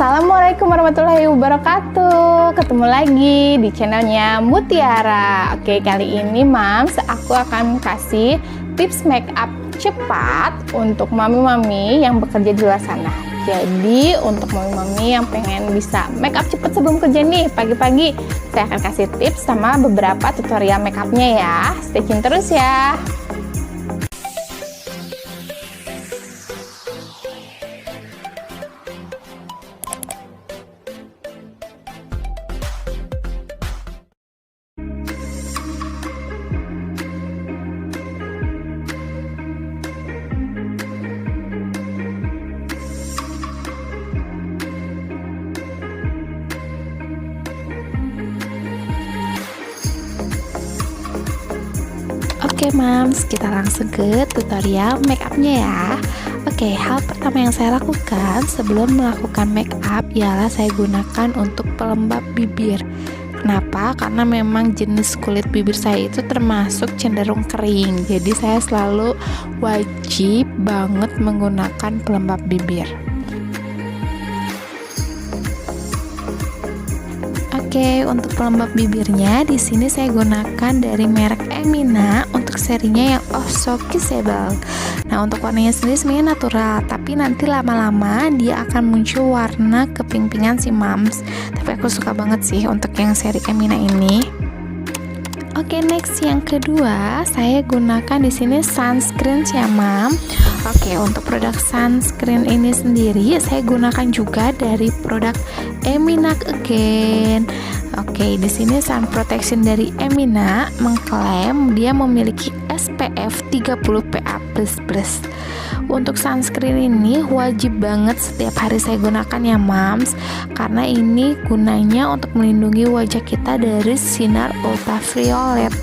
Assalamualaikum warahmatullahi wabarakatuh. Ketemu lagi di channelnya Mutiara. Oke, kali ini Mams, aku akan kasih tips make up cepat untuk mami-mami yang bekerja di luar sana. Jadi untuk mami-mami yang pengen bisa make up cepat sebelum kerja nih pagi-pagi, saya akan kasih tips sama beberapa tutorial make upnya ya. Stay tune terus ya. Oke Mams, kita langsung ke tutorial make upnya ya. Oke, hal pertama yang saya lakukan sebelum melakukan make up ialah saya gunakan untuk pelembab bibir. Kenapa? Karena memang jenis kulit bibir saya itu termasuk cenderung kering. Jadi saya selalu wajib banget menggunakan pelembab bibir. Oke, untuk pelembab bibirnya di sini saya gunakan dari merek Emina untuk serinya yang Oh So Kissable. Nah, untuk warnanya sendiri sebenarnya natural, tapi nanti lama-lama dia akan muncul warna keping-pingan si Mams. Tapi aku suka banget sih untuk yang seri Emina ini. Oke, next yang kedua saya gunakan di sini sunscreen ya Mam. Oke, untuk produk sunscreen ini sendiri saya gunakan juga dari produk Emina again. Oke, di sini sun protection dari Emina mengklaim dia memiliki SPF 30 PA++. Untuk sunscreen ini wajib banget setiap hari saya gunakan ya Mams, karena ini gunanya untuk melindungi wajah kita dari sinar ultraviolet.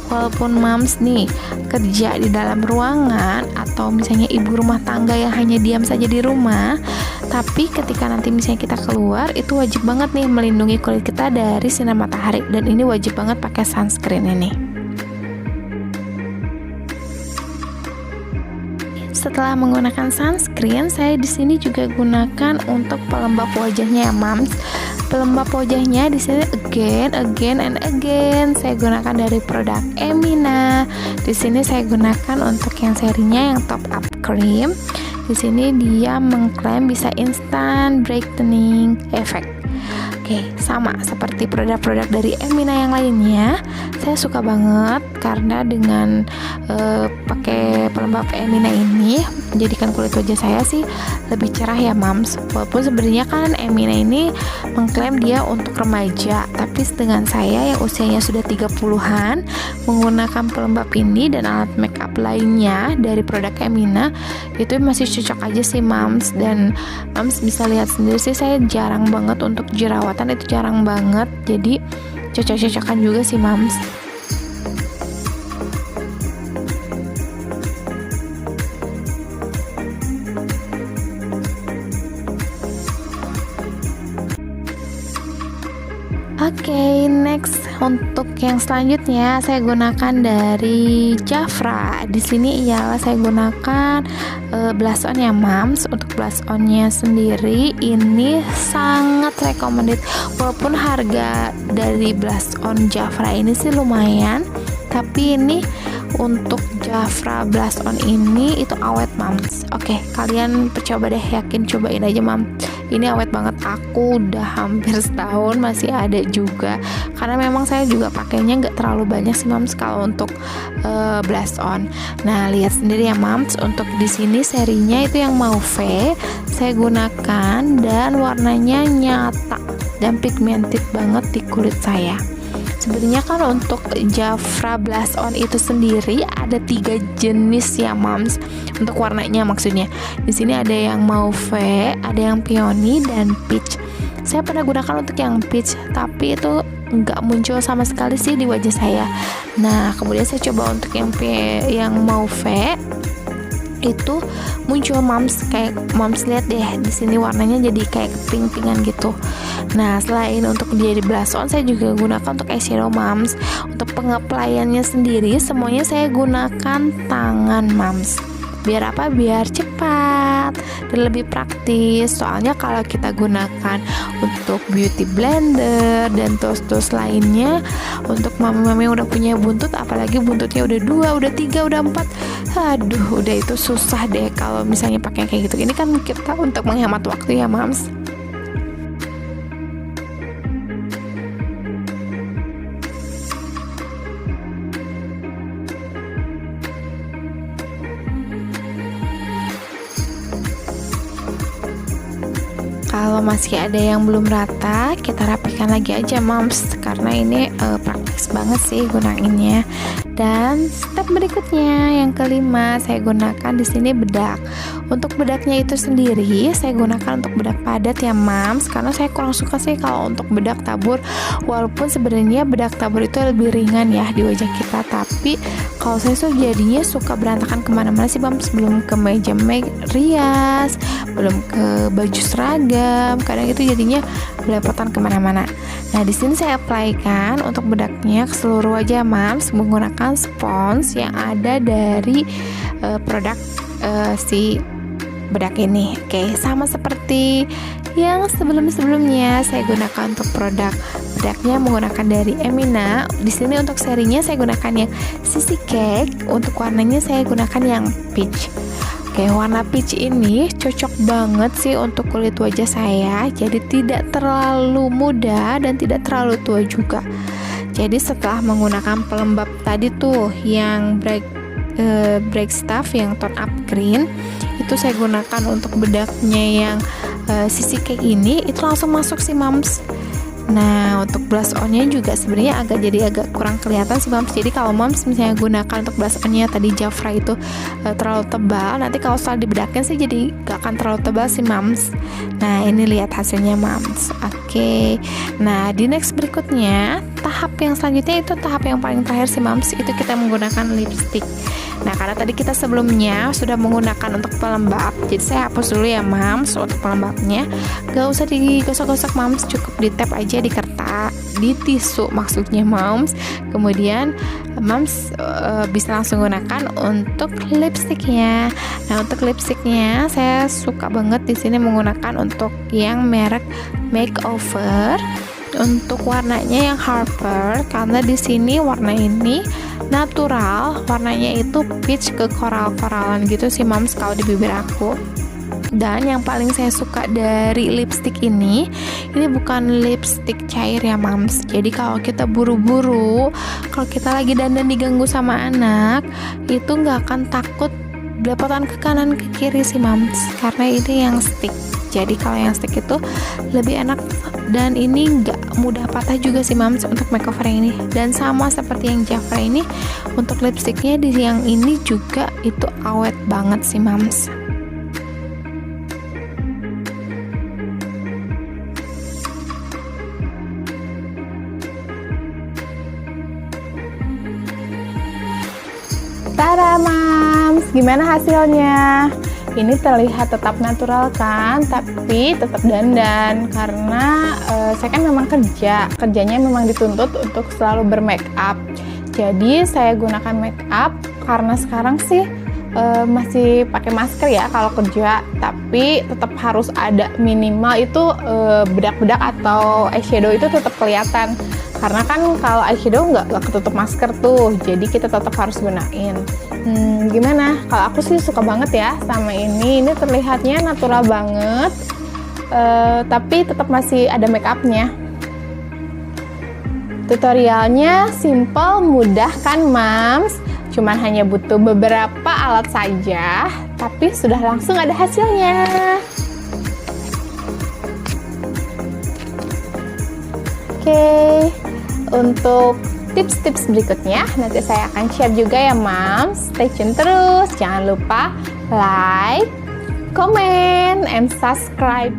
Walaupun Mams nih kerja di dalam ruangan atau misalnya ibu rumah tangga yang hanya diam saja di rumah, tapi ketika nanti misalnya kita keluar itu wajib banget nih melindungi kulit kita dari sinar matahari, dan ini wajib banget pakai sunscreen ini. Setelah menggunakan sunscreen, saya di sini juga gunakan untuk pelembab wajahnya ya Mams. Pelembab wajahnya di sini again and again saya gunakan dari produk Emina. Di sini saya gunakan untuk yang serinya yang top up cream. Di sini dia mengklaim bisa instant brightening effect. Oke, sama seperti produk-produk dari Emina yang lainnya, saya suka banget karena dengan pakai pelembab Emina ini menjadikan kulit wajah saya sih lebih cerah ya Mams. Walaupun sebenarnya kan Emina ini mengklaim dia untuk remaja, tapi dengan saya yang usianya sudah 30-an menggunakan pelembab ini dan alat make up lainnya dari produk Emina, itu masih cocok aja sih Mams. Dan Mams bisa lihat sendiri sih, saya jarang banget untuk jerawatan, itu jarang banget, jadi cocok-cocokan juga sih Mams. Oke, next untuk yang selanjutnya saya gunakan dari Jafra. Di sini ialah saya gunakan blush on ya Mams. Untuk blush onnya sendiri ini sangat recommended. Walaupun harga dari blush on Jafra ini sih lumayan, tapi ini untuk Jafra blush on ini itu awet Mams. Oke, kalian percoba deh, yakin cobain aja Mams. Ini awet banget, aku udah hampir setahun masih ada juga, karena memang saya juga pakainya nggak terlalu banyak sih Mams kalau untuk blush on. Nah, lihat sendiri ya Mams, untuk di sini serinya itu yang mauve saya gunakan dan warnanya nyata dan pigmented banget di kulit saya. Sebenarnya kan untuk Jafra blush on itu sendiri ada 3 jenis ya Mams. Untuk warnanya maksudnya. Di sini ada yang mauve, ada yang peony dan peach. Saya pernah gunakan untuk yang peach, tapi itu nggak muncul sama sekali sih di wajah saya. Nah, kemudian saya coba untuk yang mauve, itu muncul Mams. Kayak Mams lihat deh, di sini warnanya jadi kayak pink-pinkan gitu. Nah, selain untuk jadi blush on, saya juga gunakan untuk eyeshadow Mams. Untuk pengaplayannya sendiri semuanya saya gunakan tangan Mams. Biar apa? Biar cepat dan lebih praktis. Soalnya kalau kita gunakan untuk beauty blender dan tools-tools lainnya, untuk mami-mami yang udah punya buntut, apalagi buntutnya udah 2, udah 3, udah 4, aduh udah itu susah deh kalau misalnya pakai kayak gitu. Ini kan kita untuk menghemat waktu ya mams. Kalau masih ada yang belum rata, kita rapikan lagi aja mams, karena ini praktis banget sih gunainnya. Dan step berikutnya yang kelima, saya gunakan di sini bedak. Untuk bedaknya itu sendiri saya gunakan untuk bedak padat ya mams, karena saya kurang suka sih kalau untuk bedak tabur. Walaupun sebenarnya bedak tabur itu lebih ringan ya di wajah kita, tapi kalau saya tuh jadinya suka berantakan kemana-mana sih mams. Belum ke meja rias, belum ke baju seragam, kadang itu jadinya belepotan kemana-mana. Nah di sini saya apply-kan untuk bedaknya ke seluruh wajah mams menggunakan spons yang ada dari produk si bedak ini. Oke, sama seperti yang sebelum-sebelumnya saya gunakan untuk produk bedaknya menggunakan dari Emina. Di sini untuk serinya saya gunakan yang Sissy Cake, untuk warnanya saya gunakan yang peach. Oke, warna peach ini cocok banget sih untuk kulit wajah saya, jadi tidak terlalu muda dan tidak terlalu tua juga. Jadi setelah menggunakan pelembab tadi tuh yang break stuff yang tone up green, itu saya gunakan untuk bedaknya yang Sissy Cake ini, itu langsung masuk sih mams. Nah untuk blush onnya juga sebenarnya agak kurang kelihatan sih mams. Jadi kalau mams misalnya gunakan untuk blush onnya tadi Jafra itu terlalu tebal, nanti kalau setelah dibedakin sih jadi gak akan terlalu tebal sih mams. Nah ini lihat hasilnya mams. Oke, nah di next berikutnya, tahap yang selanjutnya itu tahap yang paling terakhir sih mams, itu kita menggunakan lipstick. Nah karena tadi kita sebelumnya sudah menggunakan untuk pelembab, jadi saya hapus dulu ya mams untuk pelembabnya. Gak usah digosok-gosok mams, cukup di tap aja di kertas, di tisu maksudnya mams. Kemudian mams bisa langsung gunakan untuk lipsticknya. Nah untuk lipsticknya saya suka banget di sini menggunakan untuk yang merek Makeover. Untuk warnanya yang Harper, karena di sini warna ini natural, warnanya itu peach ke koral-koralan gitu sih mams kalau di bibir aku. Dan yang paling saya suka dari lipstick ini bukan lipstick cair ya mams. Jadi kalau kita buru-buru, kalau kita lagi dandan diganggu sama anak, itu nggak akan takut belepotan ke kanan ke kiri sih mams, karena ini yang stick. Jadi kalau yang stick itu lebih enak dan ini nggak mudah patah juga sih mams untuk makeover yang ini. Dan sama seperti yang Jafra ini, untuk lipsticknya di yang ini juga itu awet banget sih mams. Tada mams, gimana hasilnya? Ini terlihat tetap natural kan, tapi tetap dandan karena saya kan memang kerjanya memang dituntut untuk selalu bermake up. Jadi saya gunakan make up karena sekarang sih masih pakai masker ya kalau kerja, tapi tetap harus ada minimal itu bedak-bedak atau eyeshadow itu tetap kelihatan. Karena kan kalau eyeshadow nggak ketutup masker tuh, jadi kita tetap harus gunain. Gimana? Kalau aku sih suka banget ya sama ini terlihatnya natural banget, tapi tetap masih ada make upnya. Tutorialnya simple, mudah kan mams? Cuman hanya butuh beberapa alat saja, tapi sudah langsung ada hasilnya. Oke, untuk tips-tips berikutnya nanti saya akan share juga ya mams. Stay tune terus, jangan lupa like, comment, and subscribe.